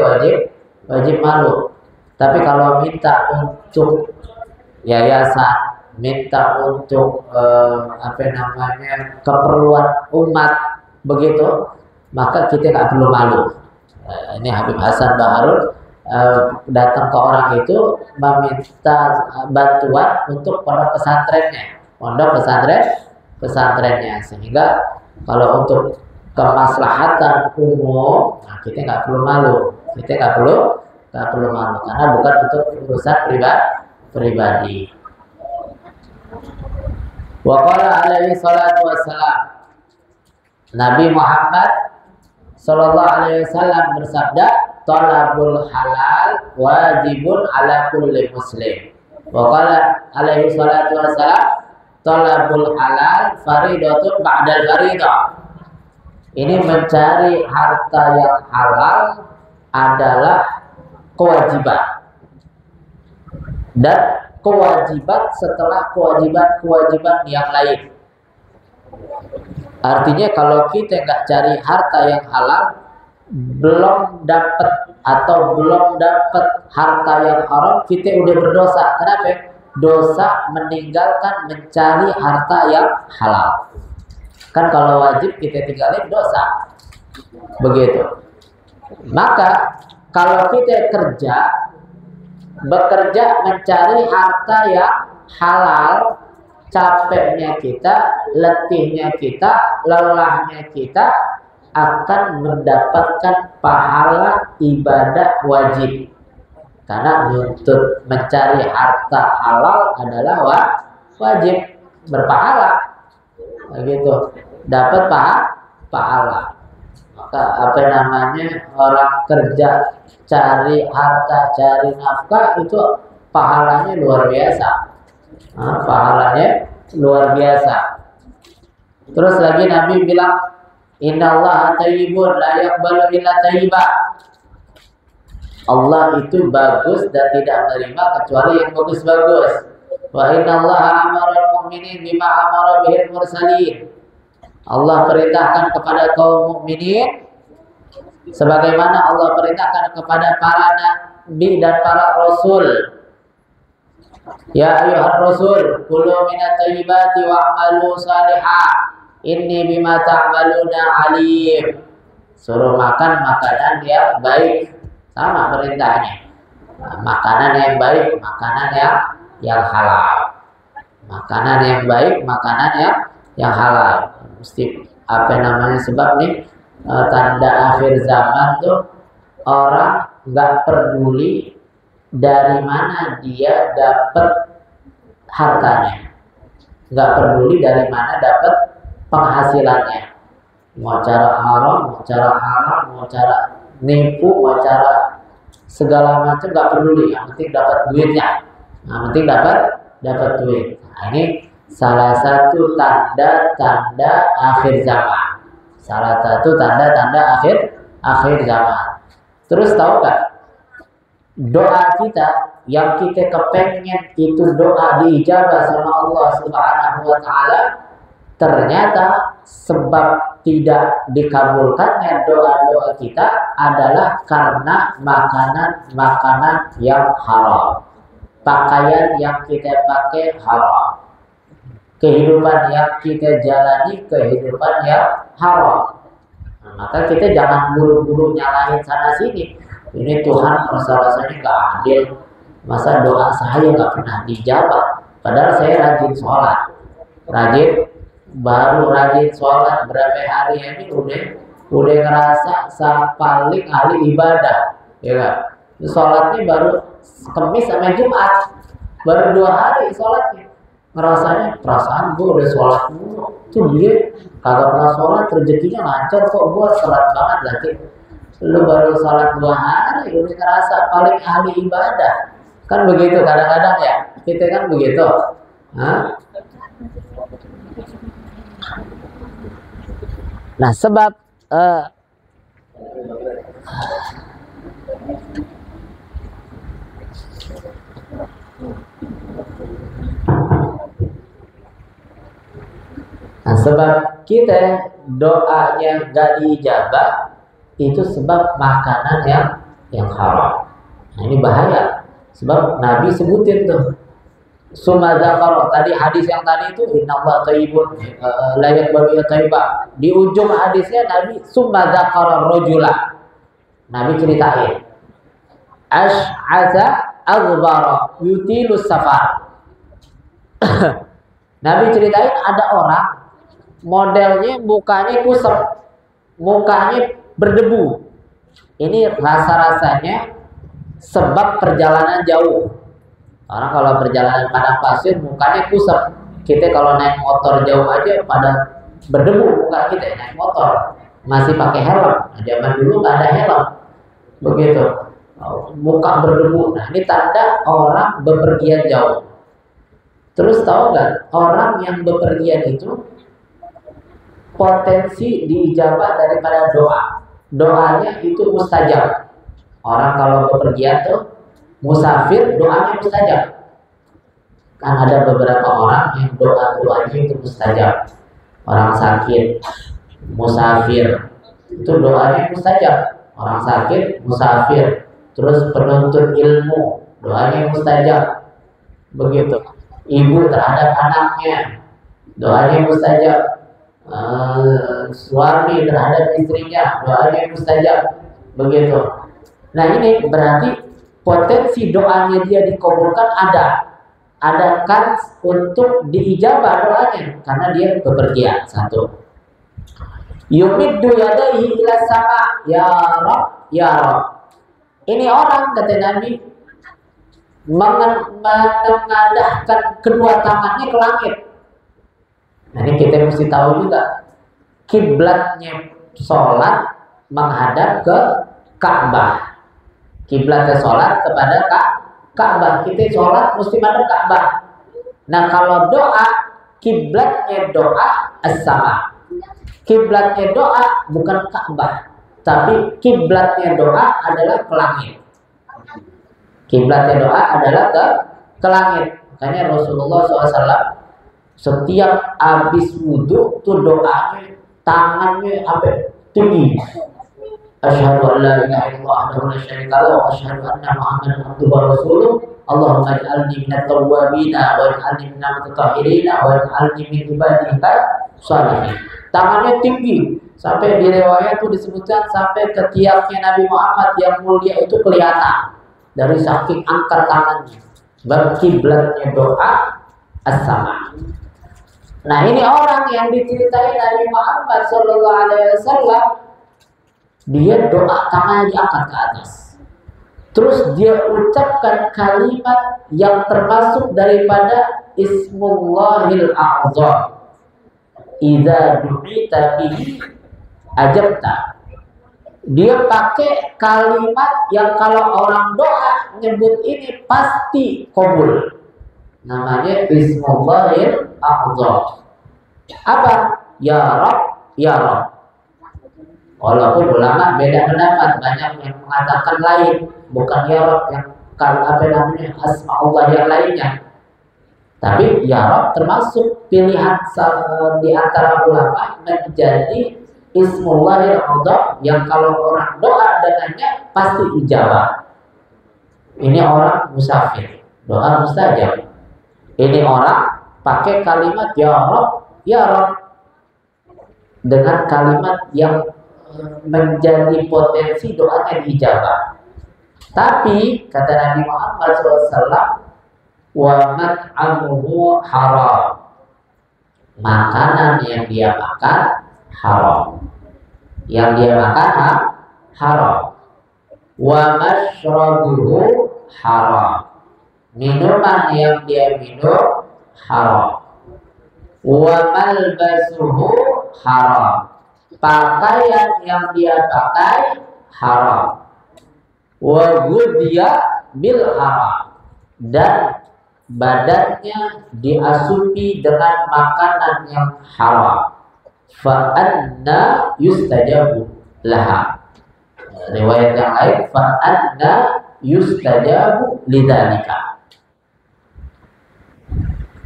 Speaker 1: wajib malu. Tapi kalau minta untuk yayasan, minta untuk keperluan umat begitu, maka kita nggak perlu malu. Ini Habib Hasan Baharul datang ke orang itu meminta bantuan untuk pondok pesantrennya, sehingga kalau untuk kemaslahatan umum, nah kita nggak perlu malu, karena bukan untuk urusan pribadi. Wa qala alaihi salatu wassalam, Nabi Muhammad sallallahu alaihi wasallam bersabda, talabul halal wajibun ala kulli muslim. Wa qala alaihi salatu wassalam, talabul halal faridatun ba'dal faridah. Ini mencari harta yang halal adalah kewajiban, dan kewajiban setelah kewajiban yang lain. Artinya kalau kita nggak cari harta yang halal, belum dapat harta yang haram, kita udah berdosa. Kenapa? Dosa meninggalkan mencari harta yang halal. Kan kalau wajib kita tinggalin dosa. Begitu. Maka kalau kita bekerja mencari harta yang halal, capeknya kita, letihnya kita, lelahnya kita akan mendapatkan pahala ibadah wajib. Karena untuk mencari harta halal adalah wajib, berpahala. Begitu, dapat pahala. Maka orang kerja cari harta, cari nafkah, itu pahalanya luar biasa. Terus lagi Nabi bilang, innallaha thayyibun la yaqbalu illa thayyiba. Allah itu bagus dan tidak menerima kecuali yang bagus-bagus. Wa innallaha amara al-mu'minin bima amara bihil mursalin. Allah perintahkan kepada kaum mukminin sebagaimana Allah perintahkan kepada para nabi dan para rasul. Ya ayyuhar rasul, kulu minat thayyibati wa'malu salihah, inni bima ta'maluna alim. Suruh makan makanan yang baik, sama perintahnya. Makanan yang baik, makanan yang halal. Makanan yang baik, makanan yang halal. Mesti sebab nih tanda akhir zaman tuh orang nggak peduli dari mana dia dapat hartanya, nggak peduli dari mana dapat penghasilannya. Mau cara haram, mau cara halal, mau cara nipu, mau cara segala macam nggak peduli. Yang penting dapat duitnya. Dapat duit. Nah, ini salah satu tanda-tanda akhir zaman. Akhir zaman. Terus tahu nggak? Doa kita yang kita kepengen itu doa diijabah sama Allah Subhanahu wa Ta'ala, ternyata sebab tidak dikabulkannya doa-doa kita adalah karena makanan yang haram, pakaian yang kita pakai haram, kehidupan yang kita jalani kehidupan yang haram. Nah, maka kita jangan buru-buru nyalahin sana sini. Ini Tuhan rasanya nggak adil. Masa doa saya nggak pernah dijawab? Padahal saya rajin sholat, baru rajin sholat berapa hari ini udah ngerasa paling ahli ibadah, ya kan? Sholatnya baru Kamis sama Jumat, baru 2 hari sholatnya. Ngerasanya perasaan gue udah sholat mulu, tuh dia kagak pernah sholat, rezekinya lancar kok, gue sholat banget lagi. Lu baru sholat 2 hari udah ngerasa paling ahli ibadah. Kan begitu kadang-kadang ya, kita kan begitu. Nah sebab Sebab kita doanya gak diijabah itu sebab makanan yang haram. Nah, ini bahaya. Sebab Nabi sebutin tuh. Summa dzakara, tadi hadis yang tadi itu innallaha thayyibun la yaqbalu illa thayyiba. Di ujung hadisnya Nabi summa dzakara rajula. Nabi ceritain Ash'atha aghbara yutilu safar. Nabi ceritain ada orang modelnya mukanya kusep, mukanya berdebu. Ini rasa-rasanya sebab perjalanan jauh. Orang kalau perjalanan padang pasir mukanya kusep. Kita kalau naik motor jauh aja pada berdebu muka kita naik motor. Masih pakai helm. Nah, zaman dulu nggak ada helm. Begitu. Muka berdebu. Nah, ini tanda orang bepergian jauh. Terus tahu nggak, orang yang bepergian itu potensi diijabah daripada doa. Doanya itu mustajab. Orang kalau bepergian tuh musafir, doanya mustajab. Kan ada beberapa orang yang doanya itu mustajab. Orang sakit, musafir, itu doanya mustajab. Orang sakit, musafir. Terus penuntut ilmu, doanya mustajab. Begitu. Ibu terhadap anaknya, doanya mustajab. Suami terhadap istrinya, doanya mustajab. Begitu. Nah, ini berarti potensi doanya dia dikabulkan ada kans untuk diijabah doanya karena dia bepergian. Satu, yumiddu yadaihi ila sama, ya Rabb, ya Rabb. Ini orang, kata Nabi, mengadahkan kedua tangannya ke langit. Nah, ini kita mesti tahu juga kiblatnya sholat menghadap ke Ka'bah. Kiblatnya sholat kepada Ka'bah. Kita sholat mesti menghadap Ka'bah. Nah, kalau doa, kiblatnya doa as-sama. Kiblatnya doa bukan Ka'bah, tapi kiblatnya doa adalah ke langit. Kiblatnya doa adalah ke langit. Makanya Rasulullah SAW setiap habis wudhu tuh doanya tangannya sampai tinggi. Asyhadu an la ilaha illallah wahdahu la syarika lahu wa asyhadu anna Muhammadan abduhu wa rasuluh. Allahumma ij'alni minat tawwabin wa ij'alni minal mutatahhirin wa ij'alni min ibadika shalihin. Tangannya tinggi sampai di riwayat itu disebutkan sampai ketiaknya Nabi Muhammad yang mulia itu kelihatan dari saking angkat tangannya. Berkiblatnya doa as-sama. Nah, ini orang yang diceritai Nabi Muhammad SAW, dia doa tangannya diangkat ke atas. Terus dia ucapkan kalimat yang termasuk daripada Ismullahil A'zam. Idza du'ita bihi ajabta. Dia pakai kalimat yang kalau orang doa nyebut ini pasti kabul. Namanya Ismullahil A'zam. Apa? Ya Rabb, ya Rabb. Walaupun ulama beda pendapat, banyak yang mengatakan lain, bukan ya Rabb yang apa namanya asma Allah yang lainnya. Tapi ya Rabb termasuk pilihan di antara ulama menjadi Ismullahil A'zam yang kalau orang doa dengannya pasti ijabah. Ini orang musafir, doa mustajab. Ini orang pakai kalimat ya Rabb, ya Rabb dengan kalimat yang menjadi potensi doanya diijabah. Tapi kata Nabi Muhammad SAW, wa mat'amuhu haram. Makanan yang dia makan haram. Yang dia makan haram. Wa mashrabuhu haram. Minuman yang dia minum haram. Wa malbasuhu haram. Pakaian yang dia pakai haram. Wa ghudhiya bil haram. Dan badannya diasupi dengan makanan yang haram. Fa anna yustajabu laha. Riwayat yang lain, fa anna yustajabu lidzalika.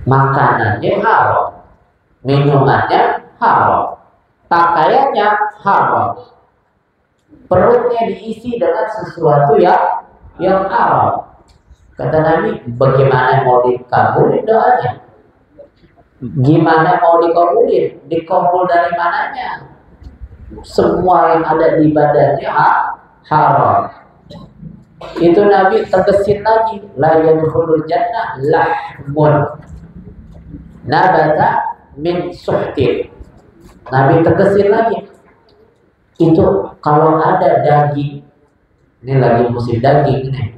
Speaker 1: Makanannya haram, minumannya haram. Pakaiannya haram. Perutnya diisi dengan sesuatu yang haram. Kata Nabi, bagaimana mau dikabulin doanya? Gimana mau dikabulin? Dikabul dari mananya? Semua yang ada di badannya haram. Itu Nabi tegesin lagi, la yadkhulul jannah lahmun nabata min suhtin. Nabi tegesin lagi, itu kalau ada daging, ini lagi musim daging nih.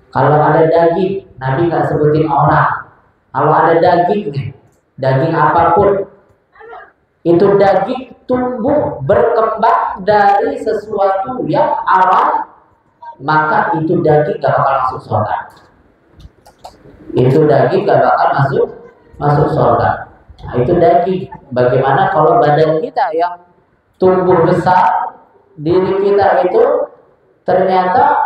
Speaker 1: Kalau ada daging, Nabi nggak sebutin orang. Kalau ada daging nih, daging apapun, itu daging tumbuh berkembang dari sesuatu yang haram, maka itu daging gak bakal masuk surga. Itu daging gak bakal masuk surga. Nah, itu daging. Bagaimana kalau badan kita yang tumbuh besar, diri kita itu ternyata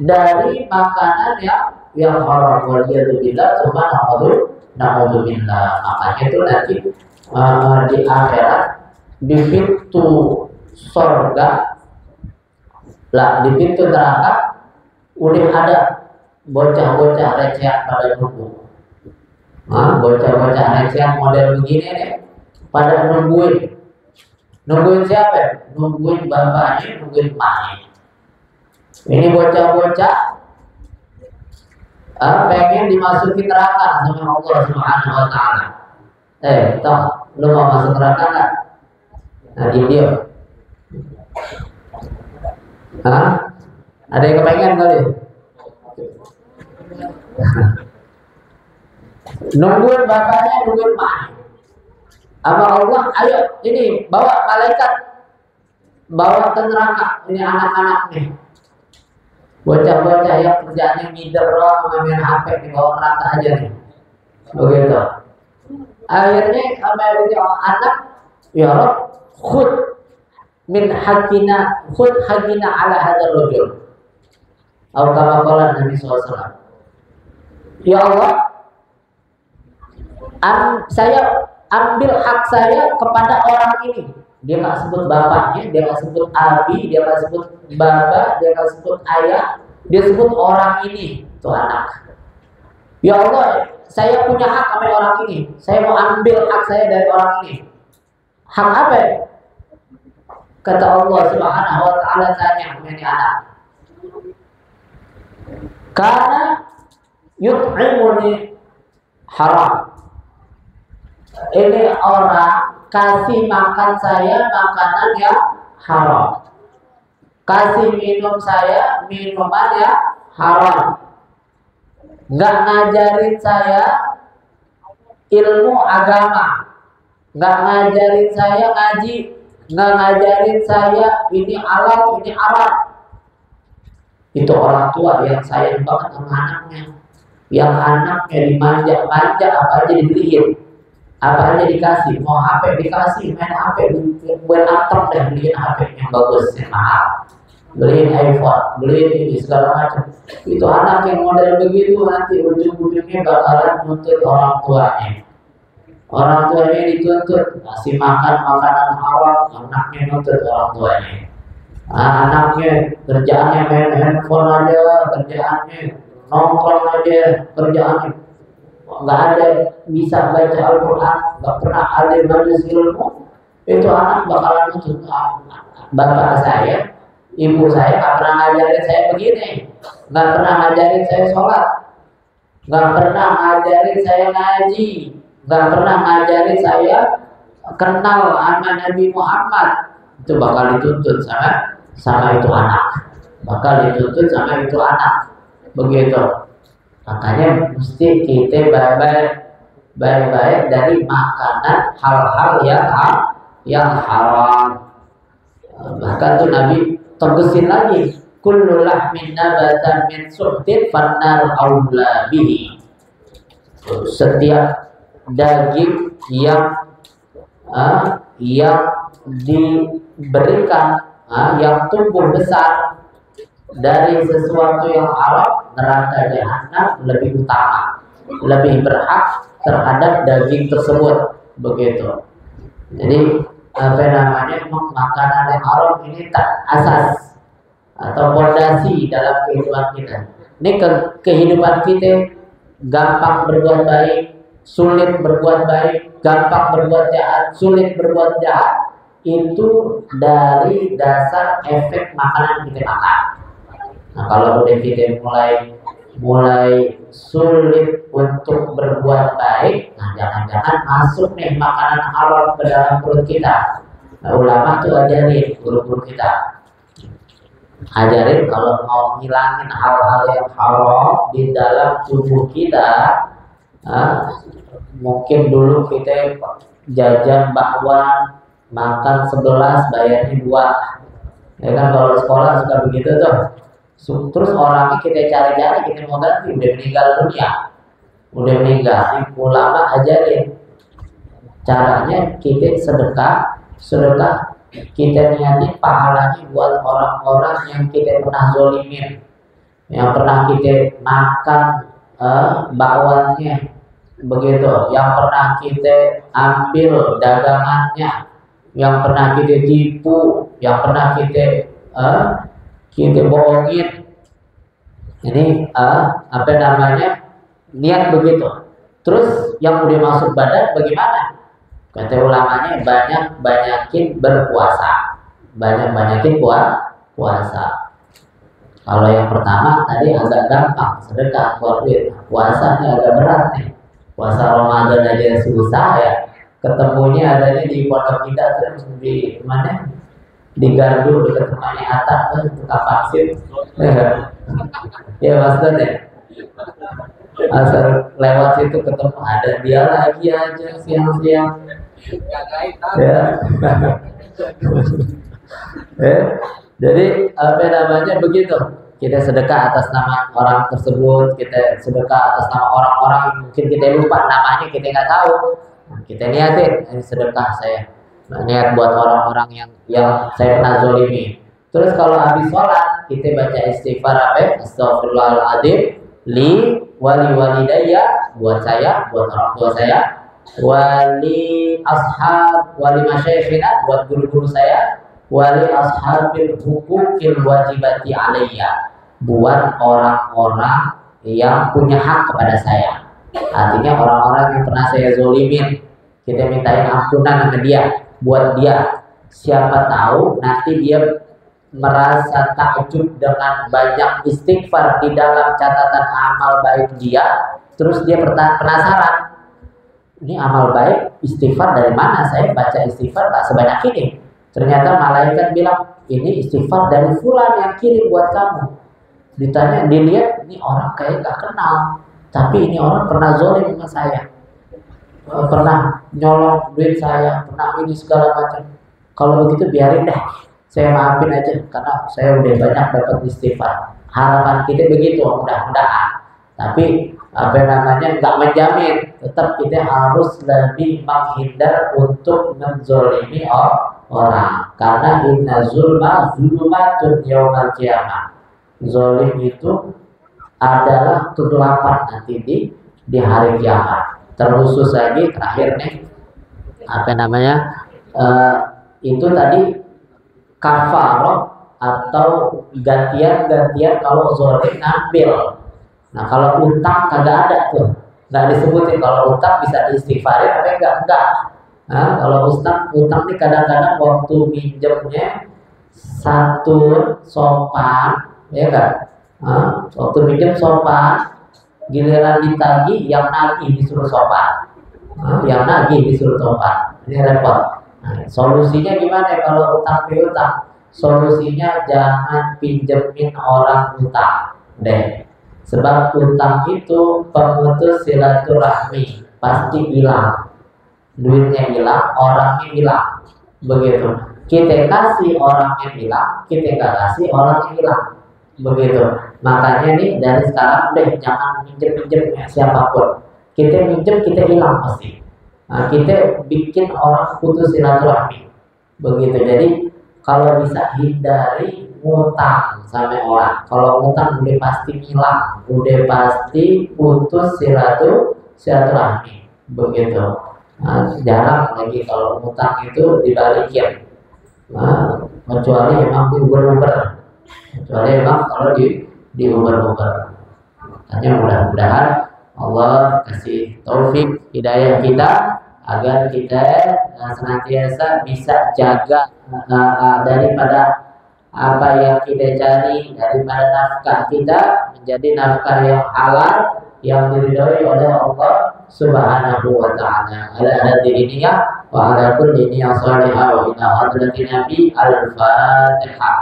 Speaker 1: dari makanan yang haram. Waliyadzubillah, cuma na'udzubillah. Makanya itu nanti di akhirat, di pintu surga lah, di pintu neraka udah ada bocah-bocah recehan pada nunggu. Bocah-bocah recehan model begini nih pada nungguin siapa? Nungguin bapaknya, nungguin emaknya. Ini bocah-bocah pengen dimasukin neraka sama Allah Subhanahu wa Ta'ala. Toh, lu mau masuk neraka nggak? Nah, dia. Ada yang kepengen kali? Nungguin bapaknya, nungguin emaknya. Sama Allah, ayo ini bawa malaikat, bawa ke neraka. Ini anak-anak nih, bocah-bocah yang kerjaannya ngider doang, main HP di bawah neraka aja nih. Begitu. Akhirnya sama anak, ya Rob, khud min hakina, khud hakina ala hadzal rajul. Atau kama qala Nabi SAW. Ya Allah, saya ambil hak saya kepada orang ini. Dia nggak sebut bapaknya, dia nggak sebut abi, dia nggak sebut baba, dia nggak sebut ayah, dia sebut orang ini, tuh anak. Ya Allah, saya punya hak sama orang ini. Saya mau ambil hak saya dari orang ini. Hak apa? Kata Allah Subhanahu wa Ta'ala tanya sama ini anak. Karena yut'imuni haram. Ini orang kasih makan saya makanan yang haram, kasih minum saya minuman yang haram, nggak ngajarin saya ilmu agama, nggak ngajarin saya ngaji, nggak ngajarin saya ini halal ini haram. Itu orang tua yang sayang banget sama anaknya, yang anaknya dimanja-manja, apa aja dibeliin, apa aja dikasih, mau HP dikasih, main HP, buat laptop deh, beliin HP yang bagus, yang mahal, beliin iPhone, beliin ini segala macam. Itu anak yang model begitu nanti ujung-ujungnya bakalan nuntut orang tuanya. Orang tuanya dituntut kasih makan makanan haram, anaknya nuntut orang tuanya. Anaknya kerjaannya main handphone aja, kerjaannya nongkrong aja, kerjaannya nggak ada bisa baca Al-Quran, nggak pernah ada majelis ilmu. Itu anak bakalan nuntut, bapak saya, ibu saya nggak pernah ngajarin saya begini, nggak pernah ngajarin saya sholat, nggak pernah ngajarin saya ngaji, nggak pernah ngajarin saya kenal sama Nabi Muhammad. Itu bakal dituntut sama itu anak, bakal dituntut sama itu anak. Begitu. Makanya mesti kita baik-baik dari makanan hal-hal yang haram. Bahkan tuh Nabi tegesin lagi, kullu lahmin nabata min suhtin fannar aula bihi. Setiap daging yang diberikan, yang tumbuh besar dari sesuatu yang haram, neraka jahanam lebih utama, lebih berhak terhadap daging tersebut. Begitu. Jadi apa namanya, makanan yang haram ini tak asas atau fondasi dalam kehidupan kita. Ini kehidupan kita gampang berbuat baik, sulit berbuat baik, gampang berbuat jahat, sulit berbuat jahat, itu dari dasar efek makanan kita makan. Nah, kalau udah kita mulai sulit untuk berbuat baik, nah jangan-jangan masuk nih makanan haram ke dalam perut kita. Nah, ulama tuh ajarin, guru-guru kita ajarin kalau mau ngilangin hal-hal yang haram di dalam tubuh kita. Mungkin dulu kita jajan bakwan, makan 11 bayarnya 2, ya kan, kalau sekolah suka begitu tuh. Terus orangnya kita cari-cari, kita mau ganti, udah meninggal dunia, udah meninggal. Ulama ajarin caranya kita sedekah kita niatin pahalanya buat orang-orang yang kita pernah zolimin, yang pernah kita makan bakwannya, begitu, yang pernah kita ambil dagangannya, yang pernah kita tipu, yang pernah kita bohongin. Ini apa namanya, niat begitu. Terus yang udah masuk badan bagaimana? Kata ulamanya banyakin berpuasa, banyakin puasa. Kalau yang pertama tadi agak gampang, sedekah, keluar duit. Puasa ini agak berat nih. Puasa Ramadan aja susah ya. Ketemunya adanya di pondok kita, terus di mana? Di Gardu dekat rumahnya Atta tuh, tukang vaksin. Ya maksudnya deh. Asal lewat situ ketemu, ada dia lagi aja siang-siang. Ya. Jadi apa namanya begitu. Kita sedekah atas nama orang tersebut, kita sedekah atas nama orang-orang yang mungkin kita lupa namanya, kita nggak tahu. Kita niatin, ini sedekah saya, niat buat orang-orang yang saya pernah zolimi. Terus kalau habis sholat kita baca istighfar, Astaghfirullahaladzim li wali walidayya, buat saya, buat orang tua saya, wali ashab, wali masyayikhina, buat guru-guru saya, wali ashabil hukukil wajibati alayya, buat orang-orang yang punya hak kepada saya. Artinya orang-orang yang pernah saya zolimin, kita mintain ampunan sama dia, buat dia. Siapa tahu nanti dia merasa takjub dengan banyak istighfar di dalam catatan amal baik dia, terus dia penasaran, ini amal baik istighfar dari mana? Saya baca istighfar tak sebanyak ini. Ternyata malaikat bilang, ini istighfar dari fulan yang kirim buat kamu. Ditanya, dilihat, ini orang kayak gak kenal, tapi ini orang pernah zolim sama saya, pernah nyolong duit saya, pernah ini segala macam. Kalau begitu biarin deh, saya maafin aja, karena saya udah banyak dapat istighfar. Harapan kita begitu, mudah-mudahan. Tapi apa namanya, nggak menjamin. Tetap kita harus lebih menghindar untuk menzolimi orang, karena inna zulma zulumatun yaumal qiyamah. Zolim itu adalah kegelapan nanti di hari kiamat. Terkhusus lagi terakhir nih, apa namanya, itu tadi kafaroh atau gantian kalau zolim ngambil. Nah kalau utang kagak ada tuh, nggak disebutin. Kalau utang bisa diistighfarin, tapi enggak. Nah, kalau utang nih kadang-kadang waktu minjemnya satu sopan, ya kan? Waktu minjem sopan, giliran ditagih yang nagih disuruh sopan, yang nagih disuruh sopan. Ini repot. Nah, solusinya gimana kalau utang piutang? Solusinya jangan pinjemin orang utang deh. Sebab utang itu pemutus silaturahmi, pasti hilang. Duitnya hilang, orangnya hilang. Begitu. Kita kasih orangnya hilang, kita nggak kasih orangnya hilang. Begitu. Makanya nih dari sekarang deh jangan minjem siapapun. Kita minjem kita hilang pasti. Nah, kita bikin orang putus silaturahmi. Begitu. Jadi kalau bisa hindari ngutang sama orang. Kalau ngutang udah pasti hilang, udah pasti putus silaturahmi. Begitu. Jarang lagi kalau utang itu dibalikin, kecuali emang diuber-uber, kecuali emang kalau diuber-uber. Hanya mudah-mudahan Allah kasih taufik hidayah kita agar kita senantiasa bisa jaga daripada apa yang kita cari, daripada nafkah kita menjadi nafkah yang halal yang diridhoi oleh Allah Subhanahu wa taala. Ala hadhihi niyyah wa ala kulli niyyah salihah wa ila hadratin Nabi al-Fatihah.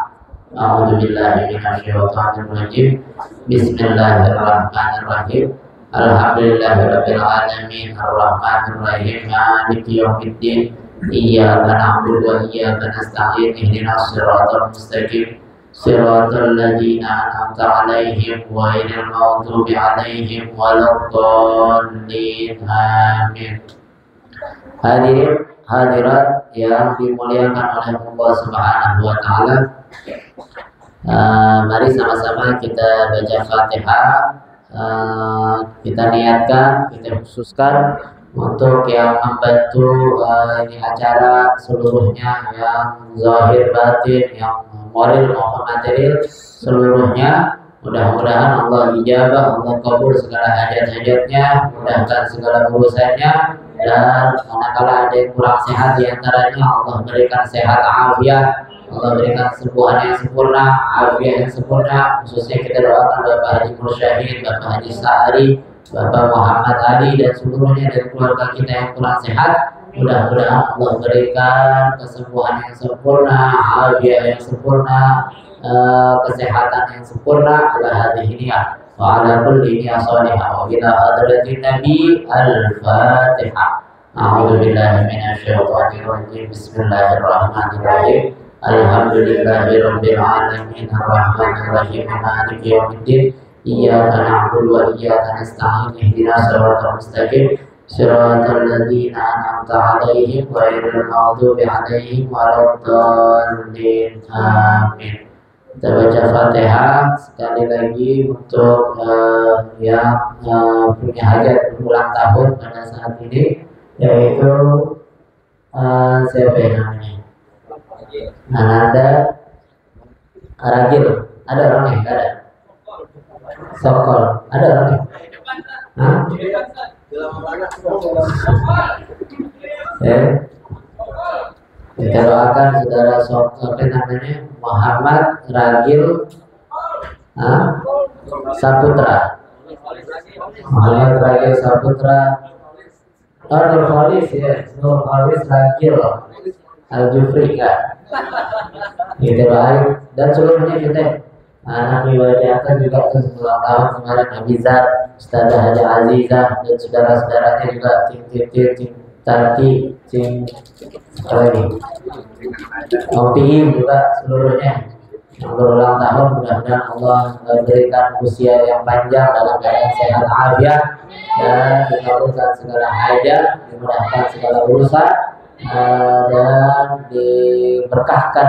Speaker 1: A'udzu billahi minasyaitonir rajim. Bismillahirrahmanirrahim. Alhamdulillahirabbil alamin arrahmanir rahim maliki yaumiddin. Iyyaka na'budu wa iyyaka nasta'in ihdinas siratal mustaqim siratal ladzina an'amta 'alaihim ghairil maghdubi 'alaihim waladdallin. Amin. Hadirin hadirat yang dimuliakan oleh Allah Subhanahu wa taala, mari sama-sama kita baca Fatihah. Kita niatkan, kita khususkan untuk yang membantu ini acara seluruhnya, yang zahir batin, yang moral maupun material seluruhnya. Mudah-mudahan Allah ijabah, Allah kabul segala hajat-hajatnya, mudahkan segala urusannya, dan manakala ada yang kurang sehat diantaranya, Allah berikan sehat afiat, Allah berikan kesembuhan yang sempurna, afiat yang sempurna. Khususnya kita doakan Bapak Haji Mursyahid, Bapak Haji Sa'ari, Bapak Muhammad Ali dan seluruhnya dari keluarga kita yang kurang sehat. Mudah-mudahan Allah berikan kesembuhan yang sempurna, afiat yang sempurna, kesehatan yang sempurna. Ala hadhihi niyyah wa ala kulli niyyah shalihah wa ila hadratin Nabi al-Fatihah. A'udzu billahi minasyaitonir rajim. Bismillahirrahmanirrahim. Alhamdulillahirabbil alamin arrahmanir rahim maliki yaumiddin. Iyyaka na'budu wa iyyaka nasta'in ihdinas siratal mustaqim siratal ladzina an'amta 'alaihim ghairil maghdubi 'alaihim waladdallin. Amin. Kita baca Fatihah sekali lagi untuk yang punya hajat ulang tahun pada saat ini, yaitu siapa yang namanya? Ananda Ragil. Ada orangnya? Enggak ada. Sokol. Ada orangnya? Hah? Kita doakan saudara Sokol, apa namanya? Muhammad Ragil Saputra. Muhammad Ragil Saputra. Nur Khalis ya, Nur Khalis Ragil Al-Jufri kan. Gitu baik. Dan seluruhnya kita anak riwayatkan juga ulang tahun kemarin Abizar, Ustazah Haja Azizah dan saudara-saudaranya juga tim Tati, tim lagi Opi juga seluruhnya yang berulang tahun. Mudah-mudahan Allah berikan usia yang panjang dalam keadaan sehat afiat dan dikabulkan segala hajat, dimudahkan segala urusan, dan diberkahkan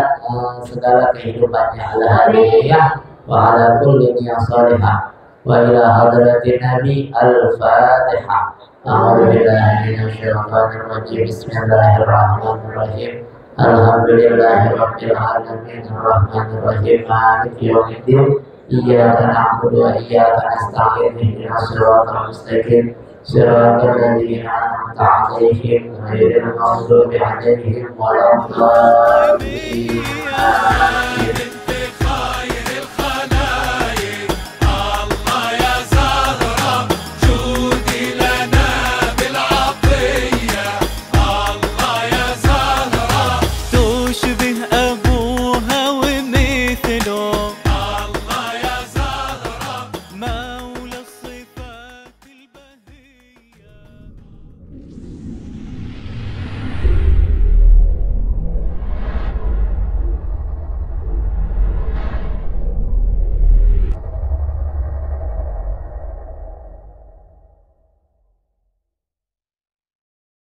Speaker 1: segala kehidupannya. Alhamdulillah wa ala kulli niyyah salihah wa ila hadratin Nabi al-Fatihah. A'udzu billahi minasyaitonir rajim. Bismillahirrahmanirrahim. Alhamdulillahirabbil alamin arrahmanir rahim maliki yaumiddin. Iyyaka na'budu wa iyyaka nasta'in ihdinas siratal mustaqim siratal ladzina an'amta 'alaihim ghairil maghdubi 'alaihim waladdallin.